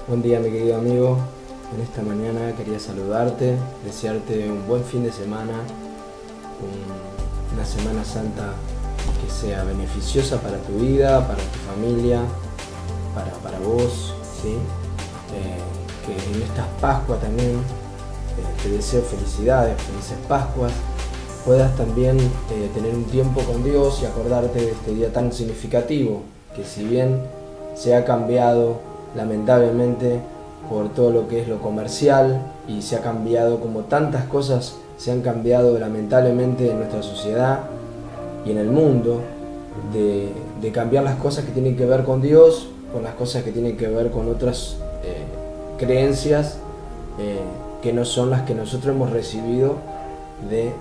Buen día, mi querido amigo. En esta mañana quería saludarte, desearte un buen fin de semana, una Semana Santa que sea beneficiosa para tu vida, para tu familia, para vos, ¿sí? Que en estas Pascuas también te deseo felicidades, felices Pascuas, puedas también tener un tiempo con Dios y acordarte de este día tan significativo, que si bien se ha cambiado lamentablemente por todo lo que es lo comercial y se ha cambiado como tantas cosas se han cambiado lamentablemente en nuestra sociedad y en el mundo, de cambiar las cosas que tienen que ver con Dios con las cosas que tienen que ver con otras creencias que no son las que nosotros hemos recibido de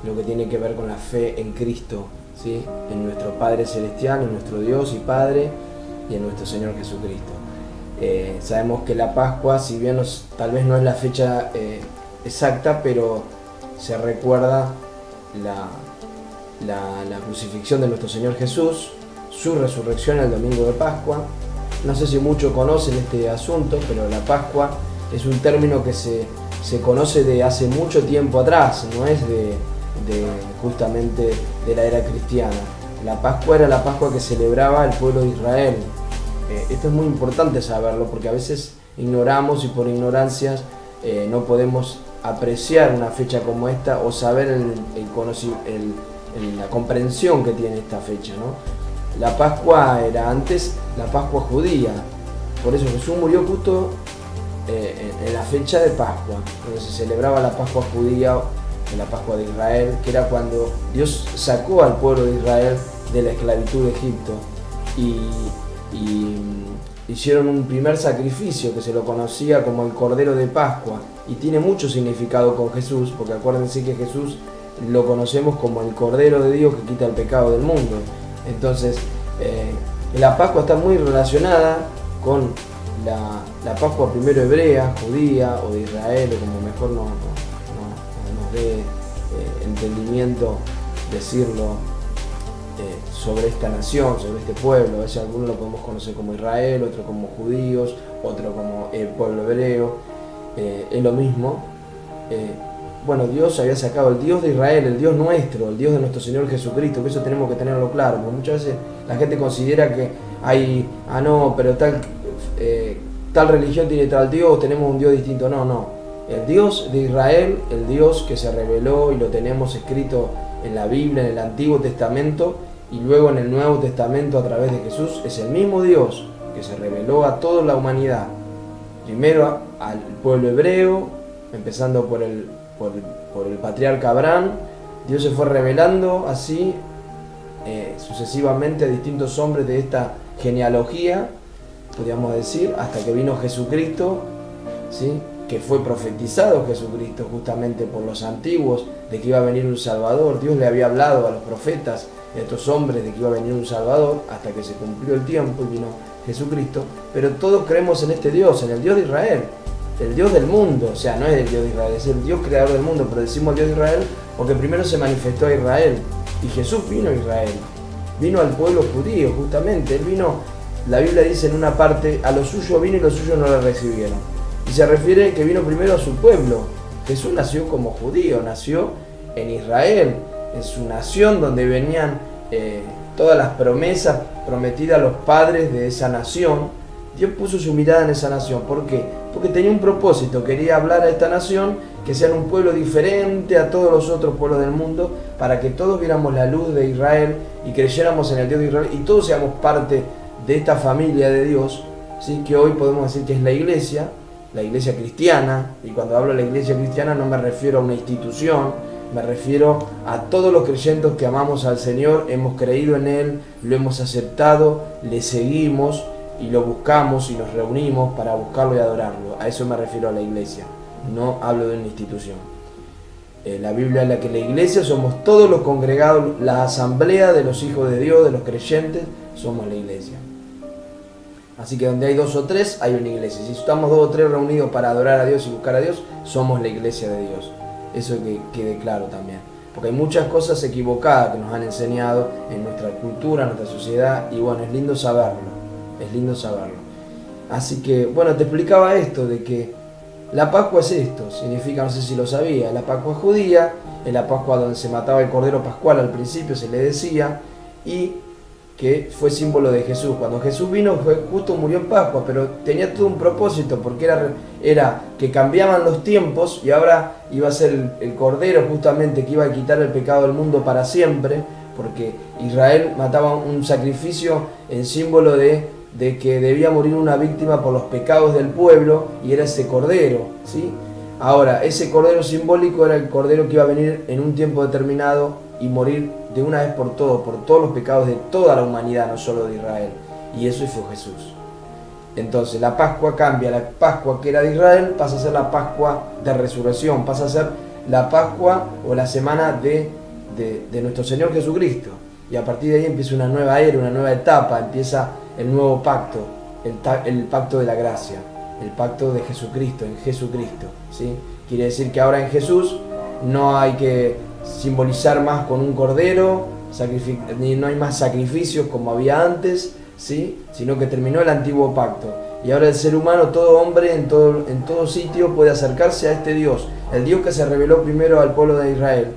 lo que tiene que ver con la fe en Cristo, ¿sí? En nuestro Padre Celestial, en nuestro Dios y Padre y en nuestro Señor Jesucristo. Sabemos que la Pascua, si bien tal vez no es la fecha exacta, pero se recuerda la crucifixión de nuestro Señor Jesús, su resurrección el domingo de Pascua. No sé si muchos conocen este asunto, pero la Pascua es un término que se conoce de hace mucho tiempo atrás, no es justamente de la era cristiana. La Pascua era la Pascua que celebraba el pueblo de Israel. Esto es muy importante saberlo porque a veces ignoramos y por ignorancias no podemos apreciar una fecha como esta o saber la comprensión que tiene esta fecha, ¿no? La Pascua era antes la Pascua judía, por eso Jesús murió justo en la fecha de Pascua, donde se celebraba la Pascua judía, la Pascua de Israel, que era cuando Dios sacó al pueblo de Israel de la esclavitud de Egipto y hicieron un primer sacrificio que se lo conocía como el Cordero de Pascua y tiene mucho significado con Jesús, porque acuérdense que Jesús lo conocemos como el Cordero de Dios que quita el pecado del mundo. Entonces la Pascua está muy relacionada con la Pascua primero hebrea, judía o de Israel, o como mejor nos dé entendimiento decirlo, sobre esta nación, sobre este pueblo. A veces algunos lo podemos conocer como Israel, otro como judíos, otro como el pueblo hebreo, es lo mismo. Bueno, Dios había sacado el Dios de Israel, el Dios nuestro, el Dios de nuestro Señor Jesucristo, que eso tenemos que tenerlo claro, porque muchas veces la gente considera que hay, pero tal religión tiene tal Dios, tenemos un Dios distinto. No, el Dios de Israel, el Dios que se reveló y lo tenemos escrito en la Biblia, en el Antiguo Testamento y luego en el Nuevo Testamento a través de Jesús, es el mismo Dios que se reveló a toda la humanidad, primero al pueblo hebreo, empezando por el patriarca Abraham. Dios se fue revelando así sucesivamente a distintos hombres de esta genealogía, podríamos decir, hasta que vino Jesucristo, ¿sí? Que fue profetizado Jesucristo justamente por los antiguos de que iba a venir un Salvador. Dios le había hablado a los profetas, a estos hombres, de que iba a venir un Salvador, hasta que se cumplió el tiempo y vino Jesucristo. Pero todos creemos en este Dios, en el Dios de Israel, el Dios del mundo. O sea, no es el Dios de Israel, es el Dios creador del mundo, pero decimos Dios de Israel porque primero se manifestó a Israel y Jesús vino a Israel, vino al pueblo judío justamente. Él vino, la Biblia dice en una parte, a los suyos vino y los suyos no le recibieron. Y se refiere que vino primero a su pueblo. Jesús nació como judío, nació en Israel, en su nación donde venían todas las promesas prometidas a los padres de esa nación. Dios puso su mirada en esa nación. ¿Por qué? Porque tenía un propósito, quería hablar a esta nación, que sean un pueblo diferente a todos los otros pueblos del mundo, para que todos viéramos la luz de Israel y creyéramos en el Dios de Israel y todos seamos parte de esta familia de Dios, ¿sí? Que hoy podemos decir que es la iglesia cristiana. Y cuando hablo de la iglesia cristiana no me refiero a una institución, me refiero a todos los creyentes que amamos al Señor, hemos creído en Él, lo hemos aceptado, le seguimos y lo buscamos y nos reunimos para buscarlo y adorarlo. A eso me refiero a la iglesia, no hablo de una institución. La Biblia es la que la iglesia somos todos los congregados, la asamblea de los hijos de Dios, de los creyentes, somos la iglesia. Así que donde hay dos o tres, hay una iglesia. Si estamos dos o tres reunidos para adorar a Dios y buscar a Dios, somos la iglesia de Dios. Eso que quede claro también. Porque hay muchas cosas equivocadas que nos han enseñado en nuestra cultura, en nuestra sociedad, y bueno, es lindo saberlo. Es lindo saberlo. Así que, bueno, te explicaba esto, de que la Pascua es esto, significa, no sé si lo sabía, la Pascua judía, es la Pascua donde se mataba el Cordero Pascual al principio, se le decía, y que fue símbolo de Jesús. Cuando Jesús vino, justo murió en Pascua, pero tenía todo un propósito, porque era que cambiaban los tiempos y ahora iba a ser el Cordero justamente que iba a quitar el pecado del mundo para siempre, porque Israel mataba un sacrificio en símbolo de que debía morir una víctima por los pecados del pueblo, y era ese Cordero, ¿sí? Ahora, ese Cordero simbólico era el Cordero que iba a venir en un tiempo determinado y morir de una vez por todos los pecados de toda la humanidad, no solo de Israel. Y eso fue Jesús. Entonces la Pascua cambia, la Pascua que era de Israel pasa a ser la Pascua de resurrección, pasa a ser la Pascua o la semana de nuestro Señor Jesucristo. Y a partir de ahí empieza una nueva era, una nueva etapa, empieza el nuevo pacto, el pacto de la gracia, el pacto de Jesucristo, en Jesucristo, ¿sí? Quiere decir que ahora en Jesús no hay que simbolizar más con un cordero, no hay más sacrificios como había antes, ¿sí? Sino que terminó el antiguo pacto. Y ahora el ser humano, todo hombre, en todo sitio puede acercarse a este Dios. El Dios que se reveló primero al pueblo de Israel,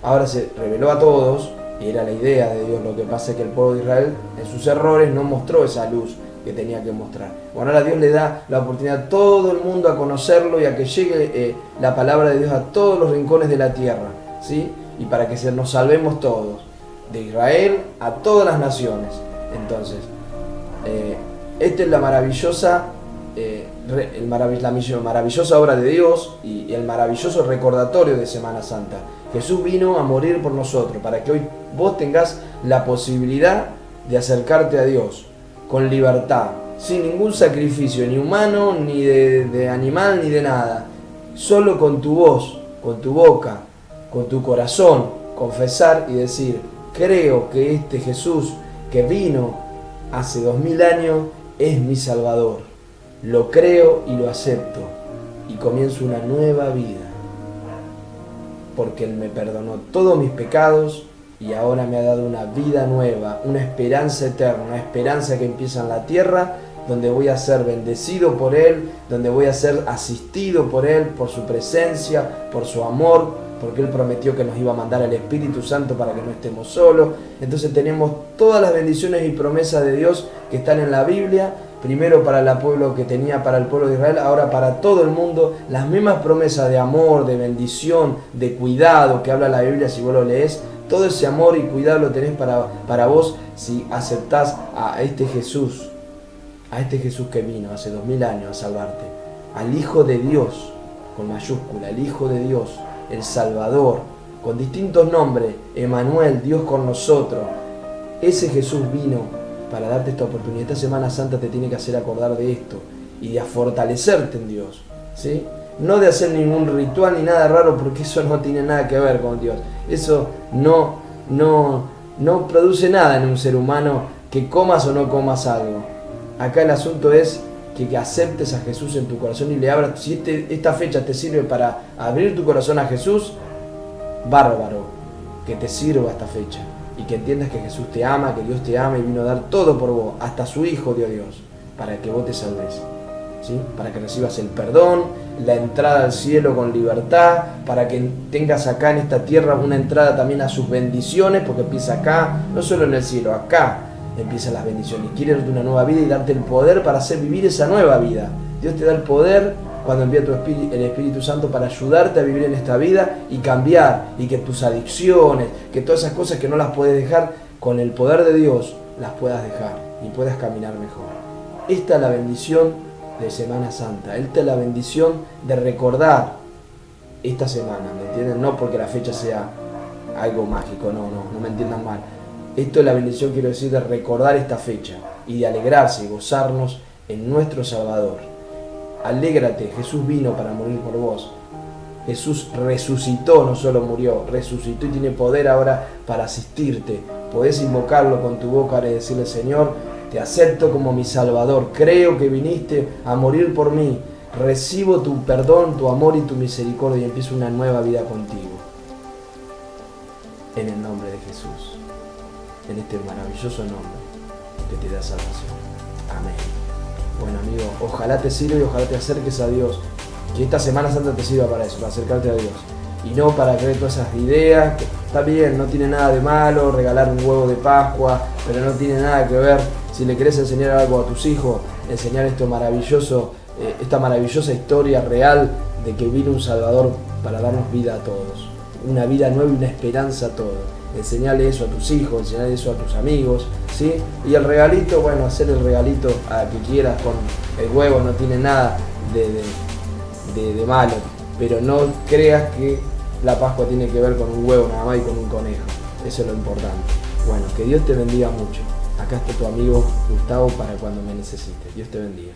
ahora se reveló a todos, y era la idea de Dios. Lo que pasa es que el pueblo de Israel, en sus errores, no mostró esa luz que tenía que mostrar. Bueno, ahora Dios le da la oportunidad a todo el mundo a conocerlo y a que llegue la palabra de Dios a todos los rincones de la tierra, ¿sí? Y para que nos salvemos todos, de Israel a todas las naciones. Entonces, esta es la maravillosa obra de Dios y el maravilloso recordatorio de Semana Santa. Jesús vino a morir por nosotros, para que hoy vos tengas la posibilidad de acercarte a Dios con libertad, sin ningún sacrificio, ni humano, ni de animal, ni de nada. Solo con tu voz, con tu boca, con tu corazón, confesar y decir: creo que este Jesús que vino hace 2000 años es mi Salvador. Lo creo y lo acepto. Y comienzo una nueva vida. Porque Él me perdonó todos mis pecados y ahora me ha dado una vida nueva, una esperanza eterna, una esperanza que empieza en la tierra, donde voy a ser bendecido por Él, donde voy a ser asistido por Él, por su presencia, por su amor, porque Él prometió que nos iba a mandar el Espíritu Santo para que no estemos solos. Entonces tenemos todas las bendiciones y promesas de Dios que están en la Biblia, primero para el pueblo que tenía para el pueblo de Israel, ahora para todo el mundo, las mismas promesas de amor, de bendición, de cuidado que habla la Biblia si vos lo lees. Todo ese amor y cuidado lo tenés para vos si aceptás a este Jesús que vino hace 2000 años a salvarte, al Hijo de Dios, con mayúscula, el Hijo de Dios, el Salvador, con distintos nombres, Emmanuel, Dios con nosotros. Ese Jesús vino para darte esta oportunidad. Esta Semana Santa te tiene que hacer acordar de esto y de fortalecerte en Dios, ¿sí? No de hacer ningún ritual ni nada raro, porque eso no tiene nada que ver con Dios. Eso no produce nada en un ser humano, que comas o no comas algo. Acá el asunto es que aceptes a Jesús en tu corazón y le abras. Si esta fecha te sirve para abrir tu corazón a Jesús, bárbaro, que te sirva esta fecha. Y que entiendas que Jesús te ama, que Dios te ama y vino a dar todo por vos, hasta su Hijo dio Dios, para que vos te salves, ¿sí? Para que recibas el perdón, la entrada al cielo con libertad, para que tengas acá en esta tierra una entrada también a sus bendiciones, porque empieza acá, no solo en el cielo, acá empiezan las bendiciones. Y quiere darte una nueva vida y darte el poder para hacer vivir esa nueva vida. Dios te da el poder cuando envía el Espíritu Santo para ayudarte a vivir en esta vida y cambiar, y que tus adicciones, que todas esas cosas que no las puedes dejar, con el poder de Dios las puedas dejar y puedas caminar mejor. Esta es la bendición de Semana Santa. Esta es la bendición de recordar esta semana, ¿me entienden? No porque la fecha sea algo mágico, no me entiendan mal. Esto es la bendición, quiero decir, de recordar esta fecha y de alegrarse y gozarnos en nuestro Salvador. Alégrate, Jesús vino para morir por vos. Jesús resucitó, no solo murió, resucitó y tiene poder ahora para asistirte. Podés invocarlo con tu boca y decirle: Señor, te acepto como mi Salvador, creo que viniste a morir por mí, recibo tu perdón, tu amor y tu misericordia y empiezo una nueva vida contigo. En el nombre de Jesús, en este maravilloso nombre que te da salvación. Amén. Bueno, amigo, ojalá te sirva y ojalá te acerques a Dios. Que esta Semana Santa te sirva para eso, para acercarte a Dios. Y no para creer todas esas ideas, que está bien, no tiene nada de malo regalar un huevo de Pascua, pero no tiene nada que ver si le querés enseñar algo a tus hijos, enseñar esto maravilloso, esta maravillosa historia real de que vino un Salvador para darnos vida a todos. Una vida nueva y una esperanza a todos. Enseñale eso a tus hijos, enseñale eso a tus amigos, ¿sí? Y el regalito, bueno, hacer el regalito a que quieras con el huevo, no tiene nada de malo, pero no creas que la Pascua tiene que ver con un huevo nada más y con un conejo. Eso es lo importante. Bueno, que Dios te bendiga mucho. Acá está tu amigo Gustavo para cuando me necesites. Dios te bendiga.